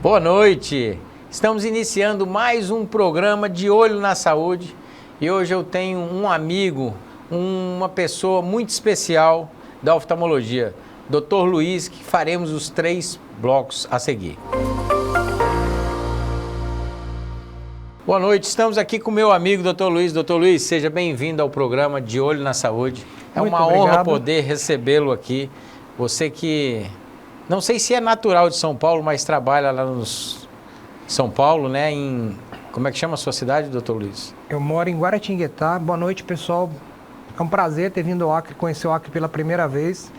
Boa noite! Estamos iniciando mais um programa de Olho na Saúde e hoje eu tenho um amigo, uma pessoa muito especial da oftalmologia, Dr. Luiz, que faremos os 3 blocos a seguir. Boa noite, estamos aqui com meu amigo Dr. Luiz. Dr. Luiz, seja bem-vindo ao programa de Olho na Saúde. É uma honra poder recebê-lo aqui. Você que, não sei se é natural de São Paulo, mas trabalha lá no São Paulo, né? Como é que chama a sua cidade, Dr. Luiz? Eu moro em Guaratinguetá. Boa noite, pessoal. É um prazer ter vindo ao Acre, conhecer o Acre pela primeira vez.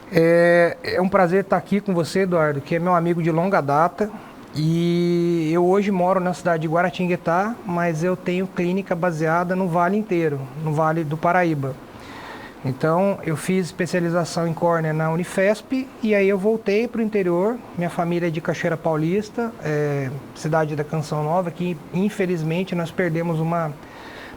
É um prazer estar aqui com você, Eduardo, que é meu amigo de longa data. E eu hoje moro na cidade de Guaratinguetá, mas eu tenho clínica baseada no Vale inteiro, no Vale do Paraíba. Então, eu fiz especialização em córnea na Unifesp e aí eu voltei para o interior. Minha família é de Cachoeira Paulista, cidade da Canção Nova, que infelizmente nós perdemos uma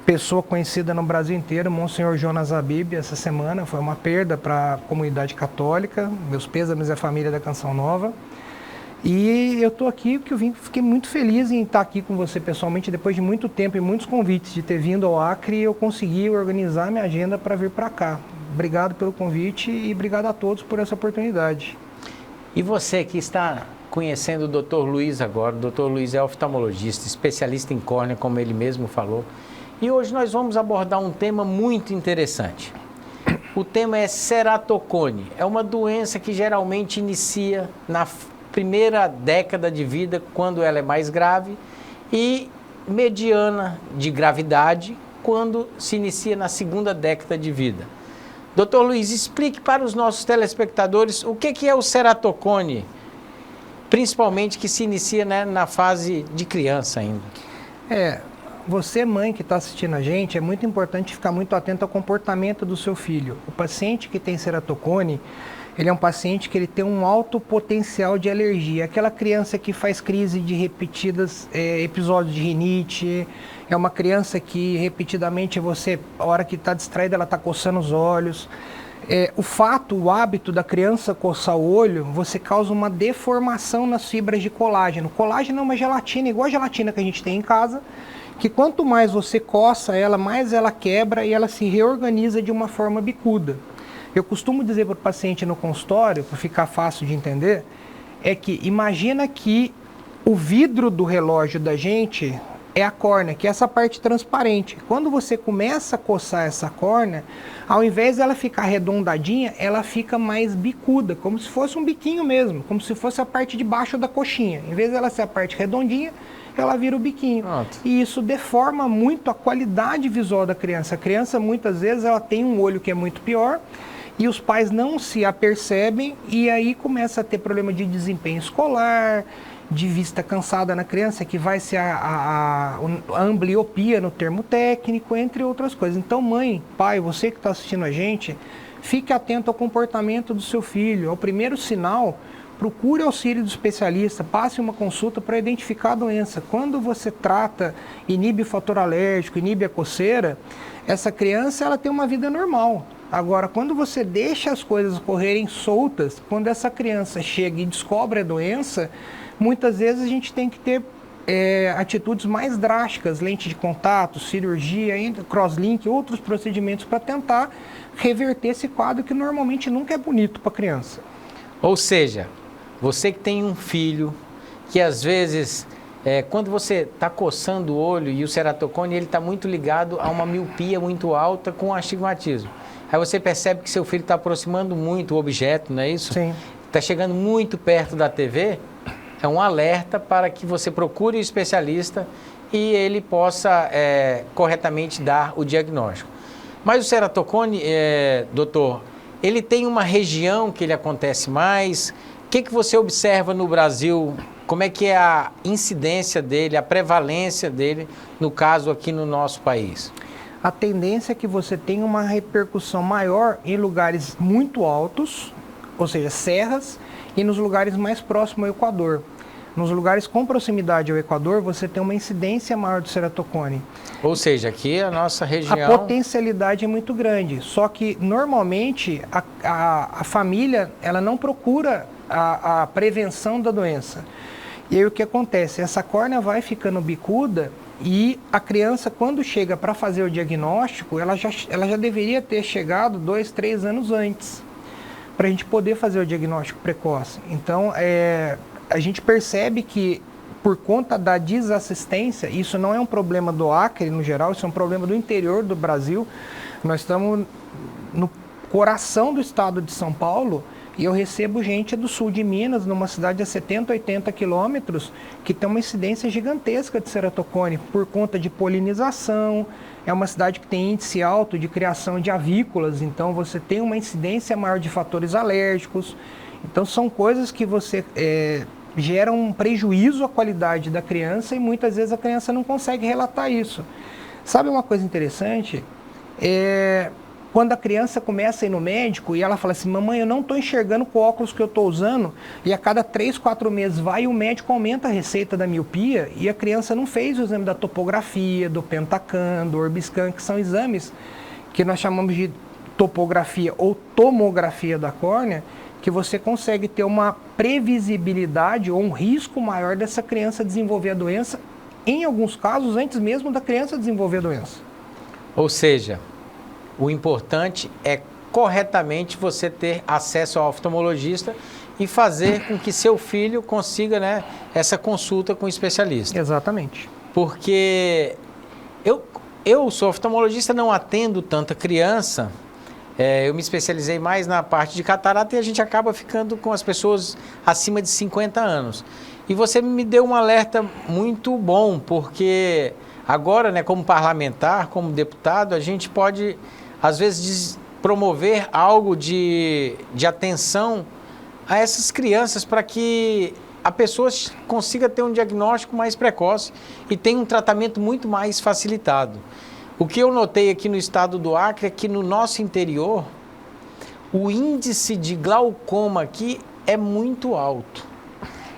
pessoa conhecida no Brasil inteiro, Monsenhor Jonas Habib, essa semana. Foi uma perda para a comunidade católica. Meus pêsames à família da Canção Nova. E eu estou aqui porque fiquei muito feliz em estar aqui com você pessoalmente, depois de muito tempo e muitos convites de ter vindo ao Acre, eu consegui organizar minha agenda para vir para cá. Obrigado pelo convite e obrigado a todos por essa oportunidade. E você que está conhecendo o Dr. Luiz agora, o Dr. Luiz é oftalmologista, especialista em córnea, como ele mesmo falou. E hoje nós vamos abordar um tema muito interessante. O tema é ceratocone. É uma doença que geralmente inicia na primeira década de vida, quando ela é mais grave, e mediana de gravidade, quando se inicia na segunda década de vida. Dr. Luiz, explique para os nossos telespectadores o que é o ceratocone, principalmente que se inicia, né, na fase de criança ainda. Você, mãe que está assistindo a gente, é muito importante ficar muito atento ao comportamento do seu filho. O paciente que tem ceratocone, ele é um paciente que ele tem um alto potencial de alergia. Aquela criança que faz crise de repetidas episódios de rinite, é uma criança que repetidamente a hora que está distraída, ela está coçando os olhos. O hábito da criança coçar o olho, você causa uma deformação nas fibras de colágeno. Colágeno é uma gelatina, igual a gelatina que a gente tem em casa, que quanto mais você coça ela, mais ela quebra e ela se reorganiza de uma forma bicuda. Eu costumo dizer para o paciente no consultório, para ficar fácil de entender, é que imagina que o vidro do relógio da gente é a córnea, que é essa parte transparente. Quando você começa a coçar essa córnea, ao invés dela ficar arredondadinha, ela fica mais bicuda, como se fosse um biquinho mesmo, como se fosse a parte de baixo da coxinha. Em vez dela ser a parte redondinha, ela vira o biquinho. Pronto. E isso deforma muito a qualidade visual da criança. A criança, muitas vezes, ela tem um olho que é muito pior, e os pais não se apercebem e aí começa a ter problema de desempenho escolar, de vista cansada na criança, que vai ser a ambliopia no termo técnico, entre outras coisas. Então, mãe, pai, você que está assistindo a gente, fique atento ao comportamento do seu filho. Ao primeiro sinal, procure auxílio do especialista, passe uma consulta para identificar a doença. Quando você trata, inibe o fator alérgico, inibe a coceira, essa criança ela tem uma vida normal. Agora, quando você deixa as coisas correrem soltas, quando essa criança chega e descobre a doença, muitas vezes a gente tem que ter atitudes mais drásticas, lente de contato, cirurgia, crosslink, outros procedimentos para tentar reverter esse quadro que normalmente nunca é bonito para a criança. Ou seja, você que tem um filho que às vezes, quando você está coçando o olho e o ceratocone, ele está muito ligado a uma miopia muito alta com astigmatismo. Aí você percebe que seu filho está aproximando muito o objeto, não é isso? Sim. Está chegando muito perto da TV, é um alerta para que você procure o especialista e ele possa corretamente dar o diagnóstico. Mas o ceratocone, doutor, ele tem uma região que ele acontece mais? O que você observa no Brasil? Como é que é a incidência dele, a prevalência dele, no caso aqui no nosso país? A tendência é que você tenha uma repercussão maior em lugares muito altos, ou seja, serras, e nos lugares mais próximos ao Equador. Nos lugares com proximidade ao Equador, você tem uma incidência maior do ceratocone. Ou seja, aqui a nossa região... A potencialidade é muito grande, só que normalmente a família ela não procura a prevenção da doença. E aí o que acontece? Essa córnea vai ficando bicuda e a criança, quando chega para fazer o diagnóstico, ela já deveria ter chegado 2, 3 anos antes, para a gente poder fazer o diagnóstico precoce. Então, a gente percebe que, por conta da desassistência, isso não é um problema do Acre no geral, isso é um problema do interior do Brasil. Nós estamos no coração do estado de São Paulo e eu recebo gente do sul de Minas, numa cidade a 70, 80 quilômetros, que tem uma incidência gigantesca de ceratocone por conta de polinização. É uma cidade que tem índice alto de criação de avícolas, então você tem uma incidência maior de fatores alérgicos. Então são coisas que você gera um prejuízo à qualidade da criança e muitas vezes a criança não consegue relatar isso. Sabe uma coisa interessante? Quando a criança começa a ir no médico e ela fala assim, mamãe, eu não estou enxergando com o óculos que eu estou usando, e a cada 3, 4 meses vai e o médico aumenta a receita da miopia e a criança não fez o exame da topografia, do Pentacan, do Orbiscan, que são exames que nós chamamos de topografia ou tomografia da córnea, que você consegue ter uma previsibilidade ou um risco maior dessa criança desenvolver a doença, em alguns casos, antes mesmo da criança desenvolver a doença. Ou seja, o importante é corretamente você ter acesso ao oftalmologista e fazer com que seu filho consiga, né, essa consulta com o especialista. Exatamente. Porque eu sou oftalmologista, não atendo tanta criança. Eu me especializei mais na parte de catarata e a gente acaba ficando com as pessoas acima de 50 anos. E você me deu um alerta muito bom, porque agora, né, como parlamentar, como deputado, a gente pode, às vezes, promover algo de atenção a essas crianças para que a pessoa consiga ter um diagnóstico mais precoce e tenha um tratamento muito mais facilitado. O que eu notei aqui no estado do Acre é que no nosso interior, o índice de glaucoma aqui é muito alto.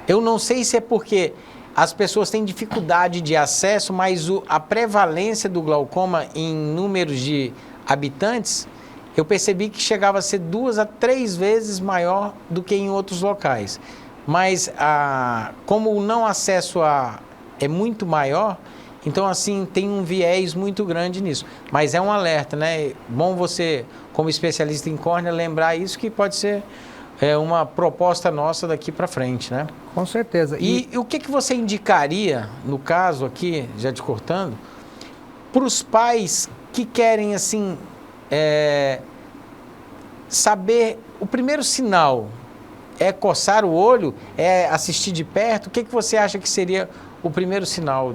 Eu não sei se é porque as pessoas têm dificuldade de acesso, mas a prevalência do glaucoma em números de habitantes, eu percebi que chegava a ser 2 a 3 vezes maior do que em outros locais. Mas como o não acesso é muito maior, então, assim, tem um viés muito grande nisso. Mas é um alerta, né? Bom você, como especialista em córnea, lembrar isso, que pode ser uma proposta nossa daqui para frente, né? Com certeza. E o que você indicaria, no caso aqui, já te cortando, para os pais que querem, assim, saber o primeiro sinal? É coçar o olho? É assistir de perto? O que você acha que seria o primeiro sinal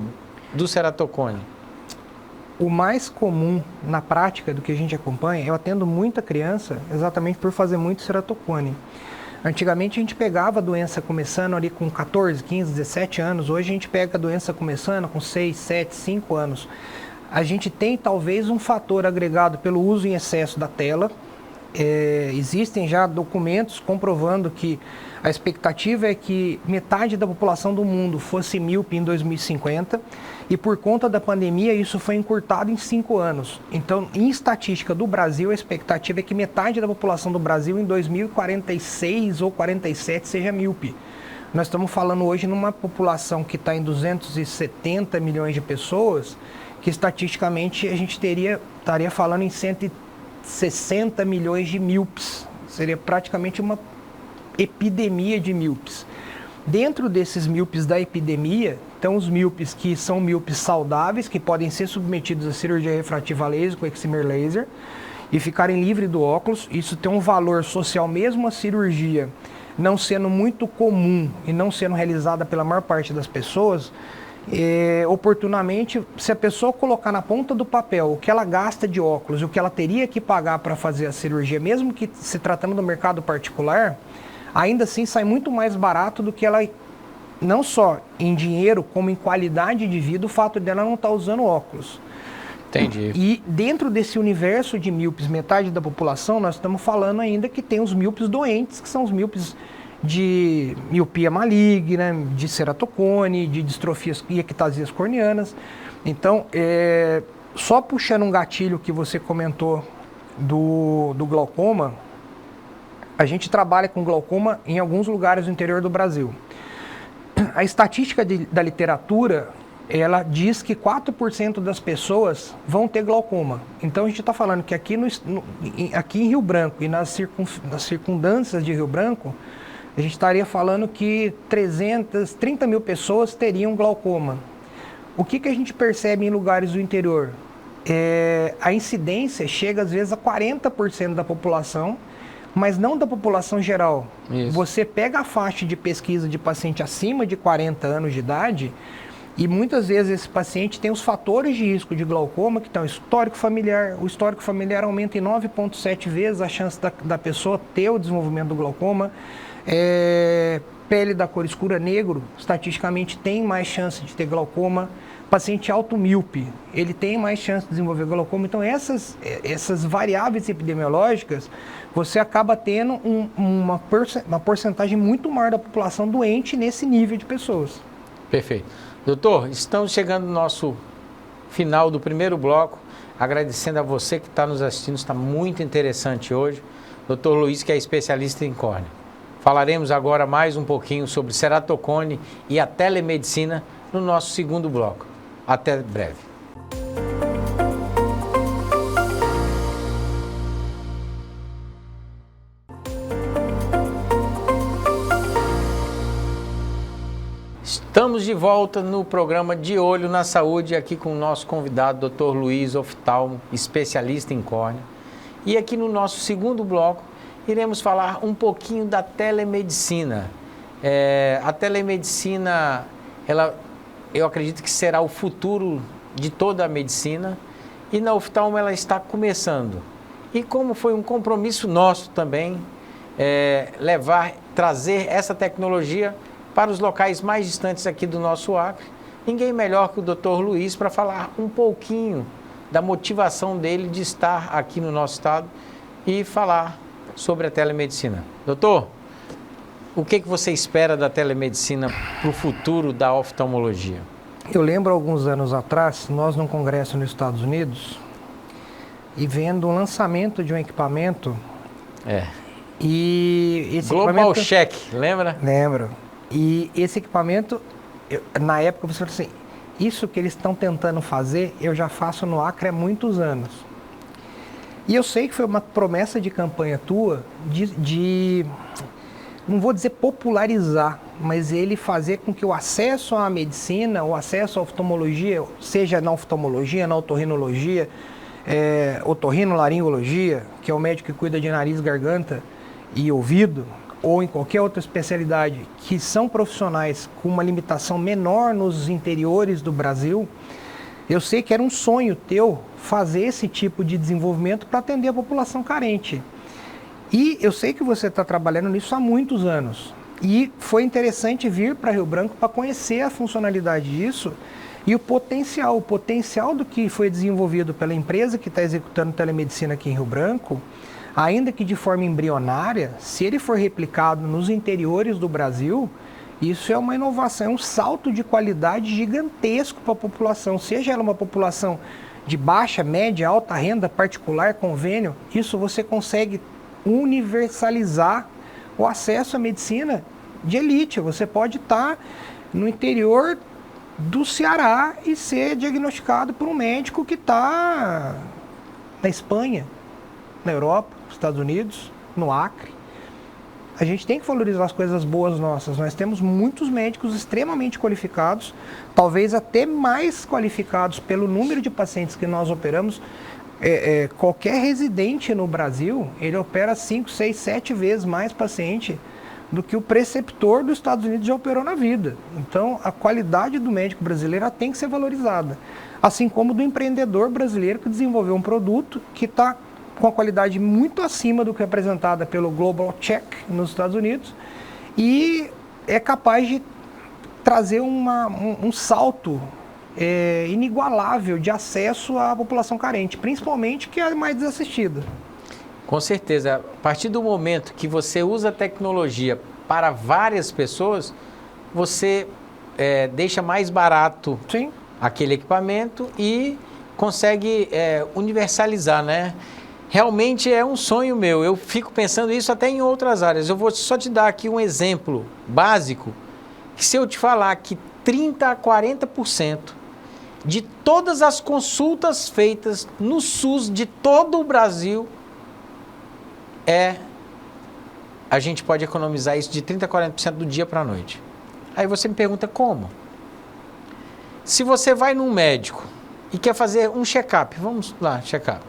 do ceratocone? O mais comum na prática do que a gente acompanha, eu atendo muita criança exatamente por fazer muito ceratocone. Antigamente a gente pegava a doença começando ali com 14, 15, 17 anos, hoje a gente pega a doença começando com 6, 7, 5 anos. A gente tem talvez um fator agregado pelo uso em excesso da tela. Existem já documentos comprovando que a expectativa é que metade da população do mundo fosse míope em 2050 e por conta da pandemia isso foi encurtado em 5 anos. Então, em estatística do Brasil, a expectativa é que metade da população do Brasil em 2046 ou 47 seja míope. Nós estamos falando hoje numa população que está em 270 milhões de pessoas, que estatisticamente a gente estaria falando em 160 milhões de míopes. Seria praticamente uma epidemia de míopes. Dentro desses míopes da epidemia, estão os míopes que são míopes saudáveis, que podem ser submetidos a cirurgia refrativa laser com excimer laser e ficarem livres do óculos. Isso tem um valor social, mesmo a cirurgia não sendo muito comum e não sendo realizada pela maior parte das pessoas. Oportunamente, se a pessoa colocar na ponta do papel o que ela gasta de óculos e o que ela teria que pagar para fazer a cirurgia, mesmo que se tratando do mercado particular, ainda assim sai muito mais barato do que ela, não só em dinheiro, como em qualidade de vida, o fato dela não estar usando óculos. Entendi. E dentro desse universo de míopes, metade da população, nós estamos falando ainda que tem os míopes doentes, que são os míopes de miopia maligna, de ceratocone, de distrofias e ectasias corneanas. Então, só puxando um gatilho que você comentou do glaucoma, a gente trabalha com glaucoma em alguns lugares do interior do Brasil. A estatística da literatura, ela diz que 4% das pessoas vão ter glaucoma. Então a gente está falando que aqui em Rio Branco e nas circundâncias de Rio Branco, a gente estaria falando que 30 mil pessoas teriam glaucoma. O que a gente percebe em lugares do interior? A incidência chega às vezes a 40% da população, mas não da população geral. Isso. Você pega a faixa de pesquisa de paciente acima de 40 anos de idade e muitas vezes esse paciente tem os fatores de risco de glaucoma, que estão histórico familiar. O histórico familiar aumenta em 9,7 vezes a chance da pessoa ter o desenvolvimento do glaucoma. Pele da cor escura, negro, estatisticamente tem mais chance de ter glaucoma. Paciente automíope, ele tem mais chance de desenvolver glaucoma. Então, essas variáveis epidemiológicas, você acaba tendo uma porcentagem muito maior da população doente nesse nível de pessoas. Perfeito. Doutor, estamos chegando no nosso final do primeiro bloco. Agradecendo a você que está nos assistindo, está muito interessante hoje. Doutor Luiz, que é especialista em córnea. Falaremos agora mais um pouquinho sobre ceratocone e a telemedicina no nosso segundo bloco. Até breve. Estamos de volta no programa De Olho na Saúde, aqui com o nosso convidado, Dr. Luiz, oftalmo, especialista em córnea. E aqui no nosso segundo bloco, iremos falar um pouquinho da telemedicina. A telemedicina, eu acredito que será o futuro de toda a medicina, e na oftalmo ela está começando. E como foi um compromisso nosso também, trazer essa tecnologia para os locais mais distantes aqui do nosso Acre, ninguém melhor que o Dr. Luiz para falar um pouquinho da motivação dele de estar aqui no nosso estado e falar sobre a telemedicina. Doutor, o que você espera da telemedicina para o futuro da oftalmologia? Eu lembro alguns anos atrás, nós num congresso nos Estados Unidos, e vendo o lançamento de um equipamento. E esse Global Check, lembra? Lembro. E esse equipamento, na época você falou assim, isso que eles estão tentando fazer, eu já faço no Acre há muitos anos. E eu sei que foi uma promessa de campanha tua de não vou dizer popularizar, mas ele fazer com que o acesso à medicina, o acesso à oftalmologia, seja na oftalmologia, na otorrinologia, otorrinolaringologia, que é o médico que cuida de nariz, garganta e ouvido, ou em qualquer outra especialidade, que são profissionais com uma limitação menor nos interiores do Brasil, eu sei que era um sonho teu fazer esse tipo de desenvolvimento para atender a população carente. E eu sei que você está trabalhando nisso há muitos anos. E foi interessante vir para Rio Branco para conhecer a funcionalidade disso e o potencial do que foi desenvolvido pela empresa que está executando telemedicina aqui em Rio Branco, ainda que de forma embrionária, se ele for replicado nos interiores do Brasil, isso é uma inovação, é um salto de qualidade gigantesco para a população, seja ela uma população de baixa, média, alta renda, particular, convênio, isso você consegue universalizar o acesso à medicina de elite. Você pode estar no interior do Ceará e ser diagnosticado por um médico que está na Espanha, na Europa, nos Estados Unidos, no Acre. A gente tem que valorizar as coisas boas nossas. Nós temos muitos médicos extremamente qualificados, talvez até mais qualificados pelo número de pacientes que nós operamos. Qualquer residente no Brasil, ele opera 5, 6, 7 vezes mais paciente do que o preceptor dos Estados Unidos já operou na vida. Então, a qualidade do médico brasileiro tem que ser valorizada. Assim como do empreendedor brasileiro que desenvolveu um produto que está com a qualidade muito acima do que é apresentada pelo Global Check nos Estados Unidos e é capaz de trazer um salto inigualável de acesso à população carente, principalmente que é a mais desassistida. Com certeza. A partir do momento que você usa a tecnologia para várias pessoas, você deixa mais barato Sim. aquele equipamento e consegue universalizar, né? Realmente é um sonho meu. Eu fico pensando isso até em outras áreas. Eu vou só te dar aqui um exemplo básico. que se eu te falar que 30% a 40% de todas as consultas feitas no SUS de todo o Brasil a gente pode economizar isso de 30% a 40% do dia para a noite. Aí você me pergunta como? Se você vai num médico e quer fazer um check-up, vamos lá, check-up.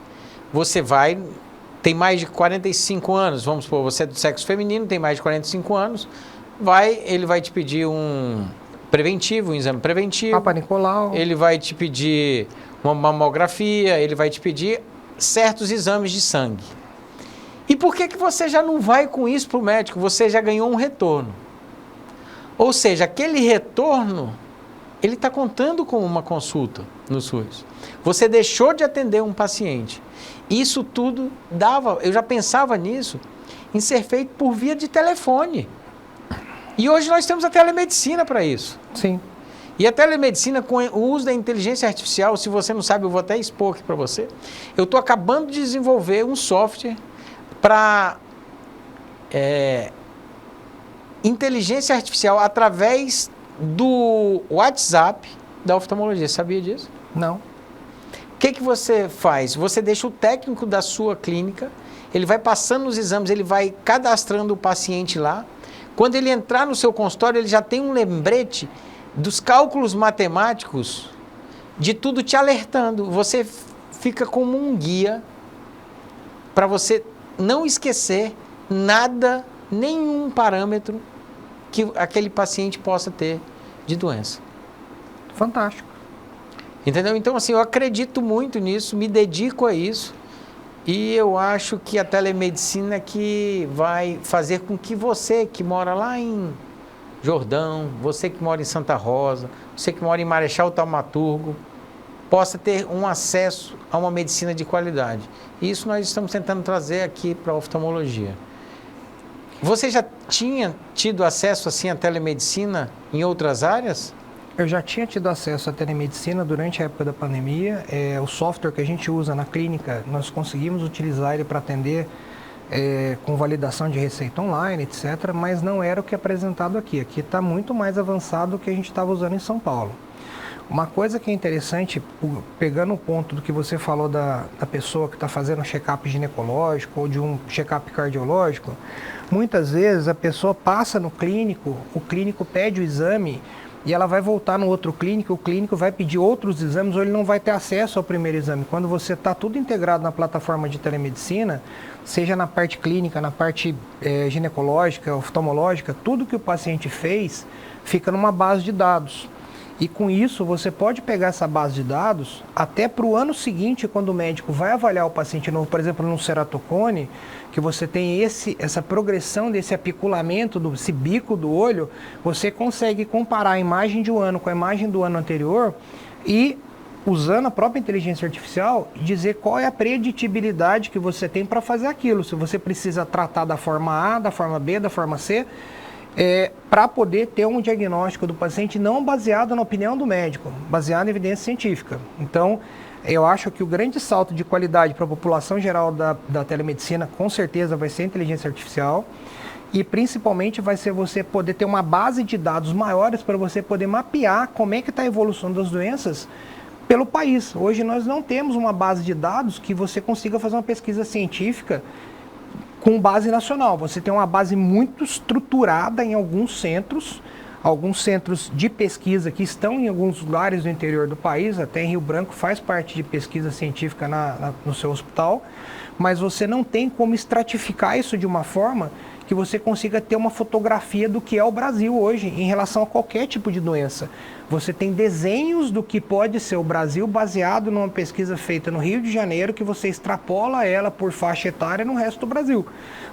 Você vai, tem mais de 45 anos, vamos supor, você é do sexo feminino, tem mais de 45 anos, ele vai te pedir um preventivo, um exame preventivo. Papa Nicolau. Ele vai te pedir uma mamografia, ele vai te pedir certos exames de sangue. E por que você já não vai com isso para o médico? Você já ganhou um retorno. Ou seja, aquele retorno, ele está contando com uma consulta no SUS. Você deixou de atender um paciente. Isso tudo eu já pensava nisso, em ser feito por via de telefone. E hoje nós temos a telemedicina para isso. Sim. E a telemedicina, com o uso da inteligência artificial, se você não sabe, eu vou até expor aqui para você, eu estou acabando de desenvolver um software para inteligência artificial através do WhatsApp da oftalmologia. Sabia disso? Não. O que você faz? Você deixa o técnico da sua clínica, ele vai passando os exames, ele vai cadastrando o paciente lá. Quando ele entrar no seu consultório, ele já tem um lembrete dos cálculos matemáticos, de tudo te alertando. Você fica como um guia para você não esquecer nada, nenhum parâmetro que aquele paciente possa ter de doença. Fantástico. Entendeu? Então, assim, eu acredito muito nisso, me dedico a isso e eu acho que a telemedicina que vai fazer com que você que mora lá em Jordão, você que mora em Santa Rosa, você que mora em Marechal Thaumaturgo, possa ter um acesso a uma medicina de qualidade. Isso nós estamos tentando trazer aqui para a oftalmologia. Você já tinha tido acesso assim à telemedicina em outras áreas? Eu já tinha tido acesso à telemedicina durante a época da pandemia. O software que a gente usa na clínica, nós conseguimos utilizar ele para atender com validação de receita online, etc. Mas não era o que é apresentado aqui. Aqui está muito mais avançado do que a gente estava usando em São Paulo. Uma coisa que é interessante, pegando o ponto do que você falou da pessoa que está fazendo um check-up ginecológico ou de um check-up cardiológico, muitas vezes a pessoa passa no clínico, o clínico pede o exame e ela vai voltar no outro clínico, o clínico vai pedir outros exames ou ele não vai ter acesso ao primeiro exame. Quando você está tudo integrado na plataforma de telemedicina, seja na parte clínica, na parte ginecológica, oftalmológica, tudo que o paciente fez fica numa base de dados. E com isso, você pode pegar essa base de dados até para o ano seguinte, quando o médico vai avaliar o paciente novo, por exemplo, no ceratocone, que você tem essa progressão desse apiculamento, desse bico do olho, você consegue comparar a imagem de um ano com a imagem do ano anterior e, usando a própria inteligência artificial, dizer qual é a preditibilidade que você tem para fazer aquilo. Se você precisa tratar da forma A, da forma B, da forma C, para poder ter um diagnóstico do paciente não baseado na opinião do médico, baseado em evidência científica. Então, eu acho que o grande salto de qualidade para a população geral da telemedicina, com certeza, vai ser a inteligência artificial e, principalmente, vai ser você poder ter uma base de dados maiores para você poder mapear como é que está a evolução das doenças pelo país. Hoje, nós não temos uma base de dados que você consiga fazer uma pesquisa científica com base nacional. Você tem uma base muito estruturada em alguns centros de pesquisa que estão em alguns lugares do interior do país, até em Rio Branco faz parte de pesquisa científica no seu hospital, mas você não tem como estratificar isso de uma forma que você consiga ter uma fotografia do que é o Brasil hoje em relação a qualquer tipo de doença. Você tem desenhos do que pode ser o Brasil baseado numa pesquisa feita no Rio de Janeiro que você extrapola ela por faixa etária no resto do Brasil.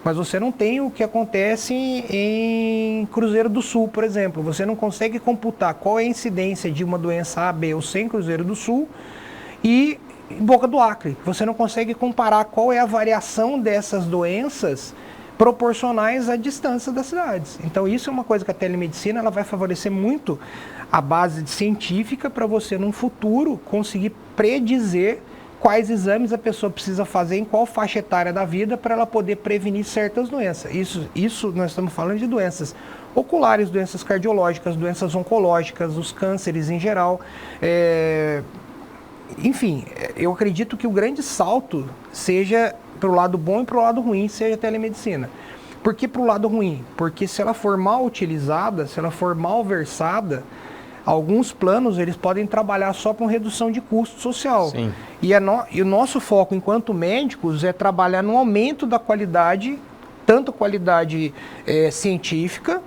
Mas você não tem o que acontece em Cruzeiro do Sul, por exemplo. Você não consegue computar qual é a incidência de uma doença A, B ou C em Cruzeiro do Sul e em Boca do Acre. Você não consegue comparar qual é a variação dessas doenças proporcionais à distância das cidades. Então isso é uma coisa que a telemedicina ela vai favorecer muito a base científica para você, num futuro, conseguir predizer quais exames a pessoa precisa fazer em qual faixa etária da vida para ela poder prevenir certas doenças. Isso nós estamos falando de doenças oculares, doenças cardiológicas, doenças oncológicas, os cânceres em geral. Enfim, eu acredito que o grande salto seja para o lado bom e para o lado ruim, seja a telemedicina. Por que para o lado ruim? Porque se ela for mal utilizada, se ela for mal versada, alguns planos eles podem trabalhar só com redução de custo social. Sim. E o nosso foco enquanto médicos é trabalhar no aumento da qualidade, tanto qualidade científica,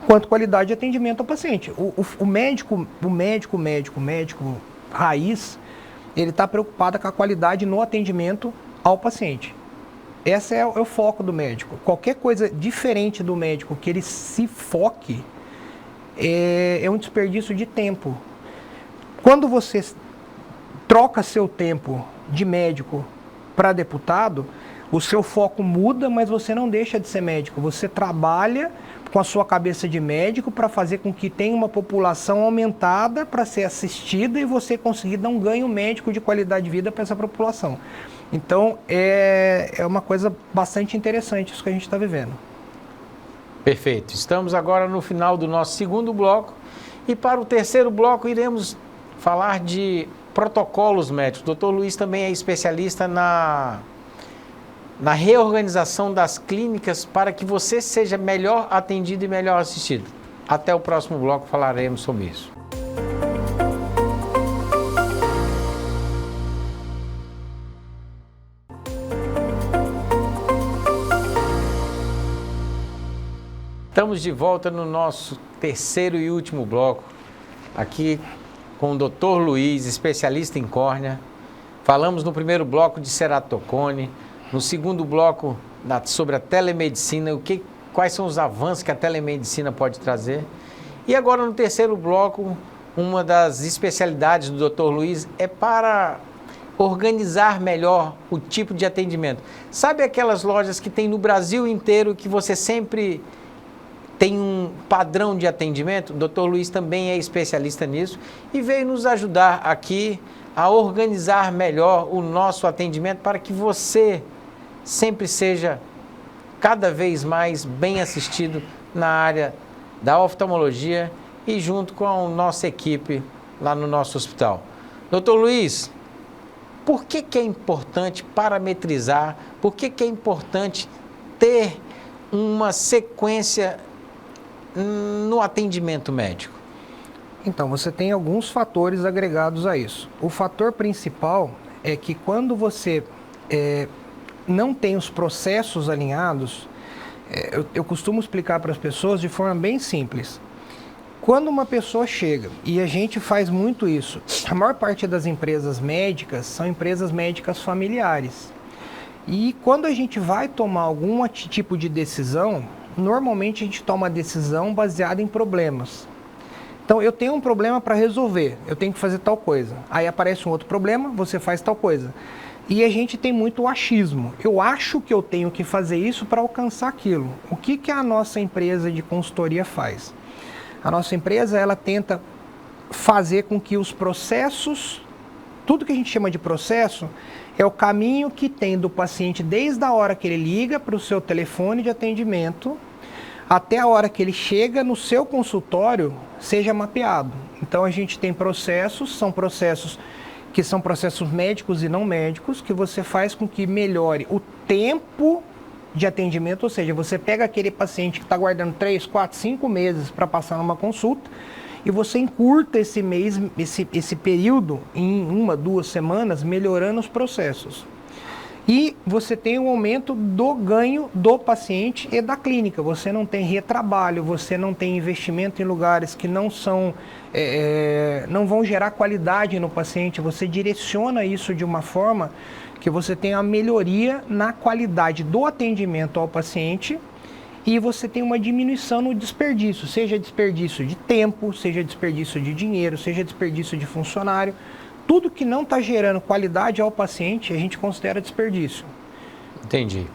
quanto qualidade de atendimento ao paciente. O médico raiz, ele está preocupado com a qualidade no atendimento ao paciente. Esse é o foco do médico. Qualquer coisa diferente do médico que ele se foque é um desperdício de tempo. Quando você troca seu tempo de médico para deputado, o seu foco muda, mas você não deixa de ser médico. Você trabalha com a sua cabeça de médico para fazer com que tenha uma população aumentada para ser assistida e você conseguir dar um ganho médico de qualidade de vida para essa população. Então, é uma coisa bastante interessante isso que a gente está vivendo. Perfeito. Estamos agora no final do nosso segundo bloco e para o terceiro bloco iremos falar de protocolos médicos. O Dr. Luiz também é especialista na reorganização das clínicas para que você seja melhor atendido e melhor assistido. Até o próximo bloco falaremos sobre isso. Estamos de volta no nosso terceiro e último bloco, aqui com o Dr. Luiz, especialista em córnea. Falamos no primeiro bloco de ceratocone, no segundo bloco sobre a telemedicina, quais são os avanços que a telemedicina pode trazer. E agora no terceiro bloco, uma das especialidades do Dr. Luiz é para organizar melhor o tipo de atendimento. Sabe aquelas lojas que tem no Brasil inteiro que você sempre tem um padrão de atendimento? O Dr. Luiz também é especialista nisso e veio nos ajudar aqui a organizar melhor o nosso atendimento para que você sempre seja cada vez mais bem assistido na área da oftalmologia e junto com a nossa equipe lá no nosso hospital. Dr. Luiz, por que é importante parametrizar? Por que é importante ter uma sequência no atendimento médico? Então, você tem alguns fatores agregados a isso. O fator principal é que quando você não tem os processos alinhados, eu costumo explicar para as pessoas de forma bem simples. Quando uma pessoa chega, e a gente faz muito isso, a maior parte das empresas médicas são empresas médicas familiares. E quando a gente vai tomar algum tipo de decisão, normalmente a gente toma a decisão baseada em problemas. Então, eu tenho um problema para resolver, eu tenho que fazer tal coisa. Aí aparece um outro problema, você faz tal coisa. E a gente tem muito achismo. Eu acho que eu tenho que fazer isso para alcançar aquilo. O que a nossa empresa de consultoria faz? A nossa empresa, ela tenta fazer com que os processos, tudo que a gente chama de processo, é o caminho que tem do paciente desde a hora que ele liga para o seu telefone de atendimento até a hora que ele chega no seu consultório, seja mapeado. Então a gente tem processos, são processos que são processos médicos e não médicos, que você faz com que melhore o tempo de atendimento, ou seja, você pega aquele paciente que está aguardando 3, 4, 5 meses para passar numa consulta e você encurta esse mês, esse período em 1, 2 semanas, melhorando os processos. E você tem um aumento do ganho do paciente e da clínica. Você não tem retrabalho, você não tem investimento em lugares que não vão gerar qualidade no paciente. Você direciona isso de uma forma que você tem a melhoria na qualidade do atendimento ao paciente e você tem uma diminuição no desperdício, seja desperdício de tempo, seja desperdício de dinheiro, seja desperdício de funcionário. Tudo que não está gerando qualidade ao paciente, a gente considera desperdício. Entendi.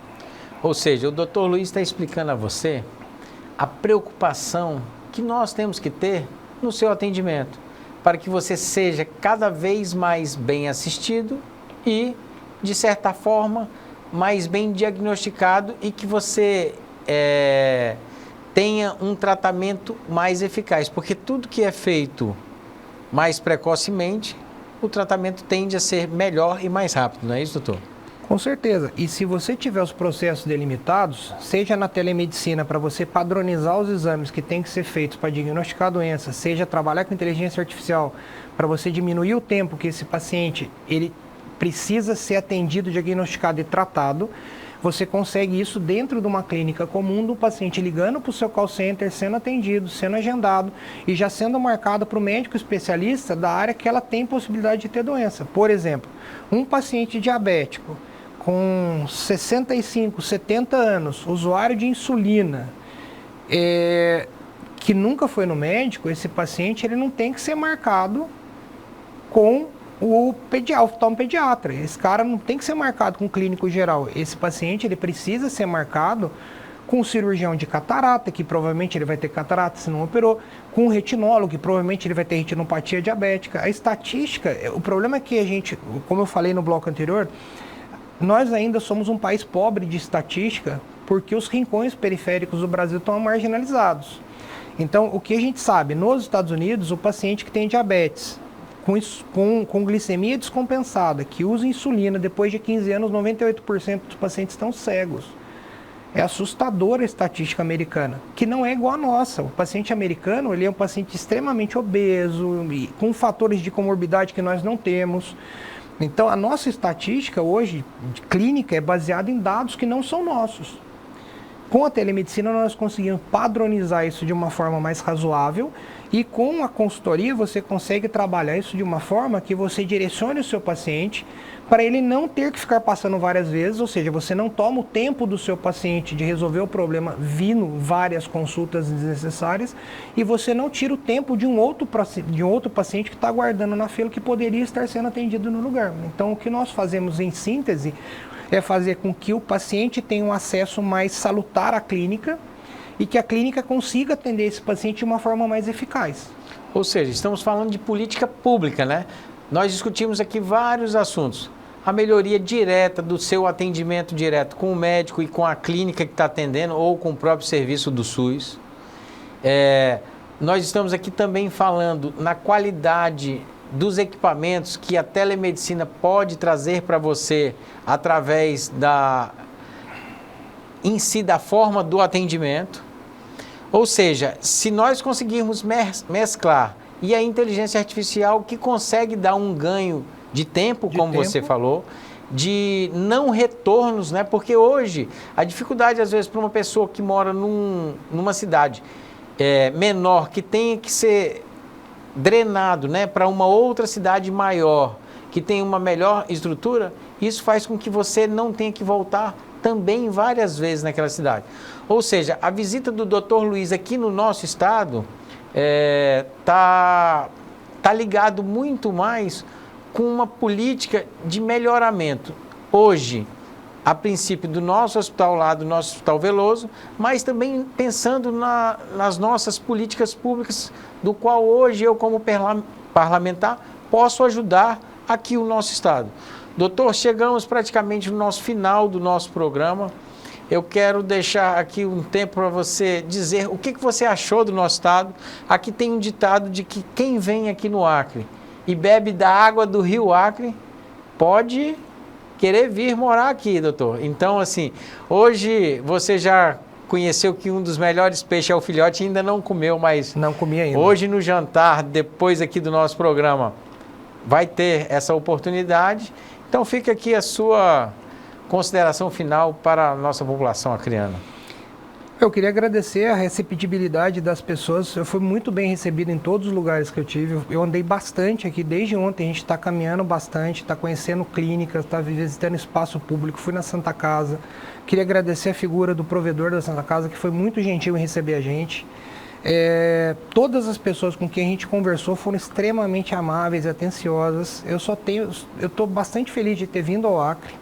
Ou seja, o Dr. Luiz está explicando a você a preocupação que nós temos que ter no seu atendimento, para que você seja cada vez mais bem assistido e, de certa forma, mais bem diagnosticado e que você tenha um tratamento mais eficaz. Porque tudo que é feito mais precocemente, o tratamento tende a ser melhor e mais rápido, não é isso, doutor? Com certeza. E se você tiver os processos delimitados, seja na telemedicina para você padronizar os exames que tem que ser feitos para diagnosticar a doença, seja trabalhar com inteligência artificial para você diminuir o tempo que esse paciente ele precisa ser atendido, diagnosticado e tratado, você consegue isso dentro de uma clínica comum, do paciente ligando para o seu call center, sendo atendido, sendo agendado e já sendo marcado para o médico especialista da área que ela tem possibilidade de ter doença. Por exemplo, um paciente diabético com 65, 70 anos, usuário de insulina, que nunca foi no médico, esse paciente ele não tem que ser marcado com o oftalmopediatra. Esse cara não tem que ser marcado com o clínico geral. Esse paciente ele precisa ser marcado com o cirurgião de catarata, que provavelmente ele vai ter catarata se não operou, com o retinólogo, que provavelmente ele vai ter retinopatia diabética. A estatística, o problema é que a gente, como eu falei no bloco anterior, nós ainda somos um país pobre de estatística porque os rincões periféricos do Brasil estão marginalizados. Então, o que a gente sabe, nos Estados Unidos, o paciente que tem diabetes, com glicemia descompensada, que usa insulina, depois de 15 anos, 98% dos pacientes estão cegos. É assustadora a estatística americana, que não é igual à nossa. O paciente americano ele é um paciente extremamente obeso, e com fatores de comorbidade que nós não temos. Então, a nossa estatística hoje, de clínica, é baseada em dados que não são nossos. Com a telemedicina, nós conseguimos padronizar isso de uma forma mais razoável e com a consultoria, você consegue trabalhar isso de uma forma que você direcione o seu paciente para ele não ter que ficar passando várias vezes, ou seja, você não toma o tempo do seu paciente de resolver o problema vindo várias consultas desnecessárias e você não tira o tempo de um outro paciente que está aguardando na fila que poderia estar sendo atendido no lugar. Então, o que nós fazemos em síntese é fazer com que o paciente tenha um acesso mais salutar à clínica e que a clínica consiga atender esse paciente de uma forma mais eficaz. Ou seja, estamos falando de política pública, né? Nós discutimos aqui vários assuntos. A melhoria direta do seu atendimento direto com o médico e com a clínica que está atendendo ou com o próprio serviço do SUS. Nós estamos aqui também falando na qualidade dos equipamentos que a telemedicina pode trazer para você através da forma do atendimento. Ou seja, se nós conseguirmos mesclar e a inteligência artificial que consegue dar um ganho de tempo, como você falou, de não retornos, né? Porque hoje a dificuldade às vezes para uma pessoa que mora numa cidade menor, que tenha que ser drenado, né, para uma outra cidade maior, que tem uma melhor estrutura, isso faz com que você não tenha que voltar também várias vezes naquela cidade. Ou seja, a visita do Dr. Luiz aqui no nosso estado tá ligado muito mais com uma política de melhoramento. Hoje, a princípio do nosso hospital lá, do nosso Hospital Veloso, mas também pensando nas nossas políticas públicas, do qual hoje eu, como parlamentar, posso ajudar aqui o nosso estado. Doutor, chegamos praticamente no nosso final do nosso programa. Eu quero deixar aqui um tempo para você dizer o que você achou do nosso estado. Aqui tem um ditado de que quem vem aqui no Acre e bebe da água do rio Acre pode querer vir morar aqui, doutor. Então, assim, hoje você já conheceu que um dos melhores peixes é o filhote, ainda não comeu, mas não comi ainda. Hoje no jantar, depois aqui do nosso programa, vai ter essa oportunidade. Então fica aqui a sua consideração final para a nossa população acreana. Eu queria agradecer a receptibilidade das pessoas. Eu fui muito bem recebido em todos os lugares que eu tive. Eu andei bastante aqui, desde ontem a gente está caminhando bastante, está conhecendo clínicas, está visitando espaço público, fui na Santa Casa. Queria agradecer a figura do provedor da Santa Casa, que foi muito gentil em receber a gente. Todas as pessoas com quem a gente conversou foram extremamente amáveis e atenciosas. Eu estou bastante feliz de ter vindo ao Acre.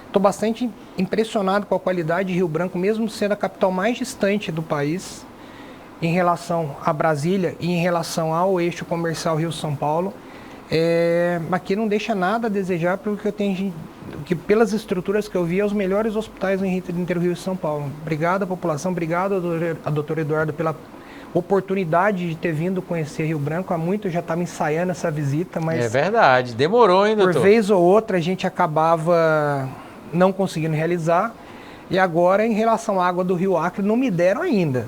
Estou bastante impressionado com a qualidade de Rio Branco, mesmo sendo a capital mais distante do país, em relação a Brasília e em relação ao eixo comercial Rio-São Paulo. Aqui não deixa nada a desejar, pelo que eu tenho, que pelas estruturas que eu vi, é os melhores hospitais no Inter Rio e São Paulo. Obrigado à população, obrigado a doutor Eduardo pela oportunidade de ter vindo conhecer Rio Branco. Há muito eu já estava ensaiando essa visita, mas... É verdade, demorou, hein, doutor? Por vez ou outra a gente acabava não conseguindo realizar. E agora, em relação à água do Rio Acre, não me deram ainda.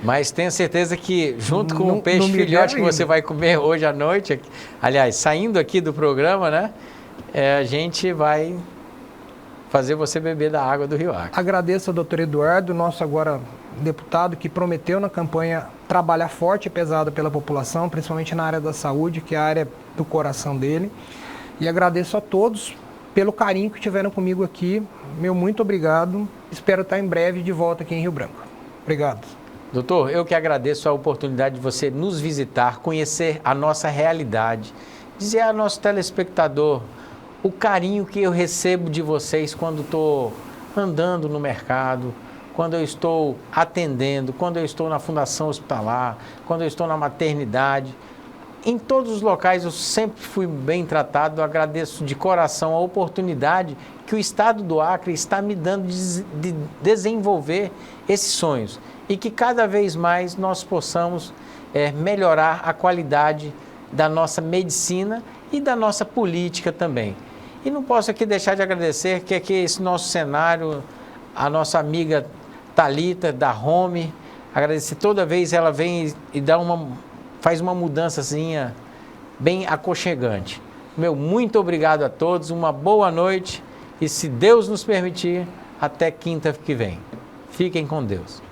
Mas tenho certeza que, junto com o peixe filhote que você vai comer hoje à noite, aliás, saindo aqui do programa, né? A gente vai fazer você beber da água do Rio Acre. Agradeço ao doutor Eduardo, nosso agora deputado, que prometeu na campanha trabalhar forte e pesado pela população, principalmente na área da saúde, que é a área do coração dele. E agradeço a todos pelo carinho que tiveram comigo aqui. Meu muito obrigado. Espero estar em breve de volta aqui em Rio Branco. Obrigado. Doutor, eu que agradeço a oportunidade de você nos visitar, conhecer a nossa realidade, dizer ao nosso telespectador o carinho que eu recebo de vocês quando estou andando no mercado, quando eu estou atendendo, quando eu estou na fundação hospitalar, quando eu estou na maternidade. Em todos os locais eu sempre fui bem tratado. Eu agradeço de coração a oportunidade que o Estado do Acre está me dando de desenvolver esses sonhos e que cada vez mais nós possamos melhorar a qualidade da nossa medicina e da nossa política também. E não posso aqui deixar de agradecer que aqui esse nosso cenário, a nossa amiga Thalita da Home, agradecer toda vez ela vem e faz uma mudançazinha bem aconchegante. Meu muito obrigado a todos, uma boa noite e, se Deus nos permitir, até quinta que vem. Fiquem com Deus.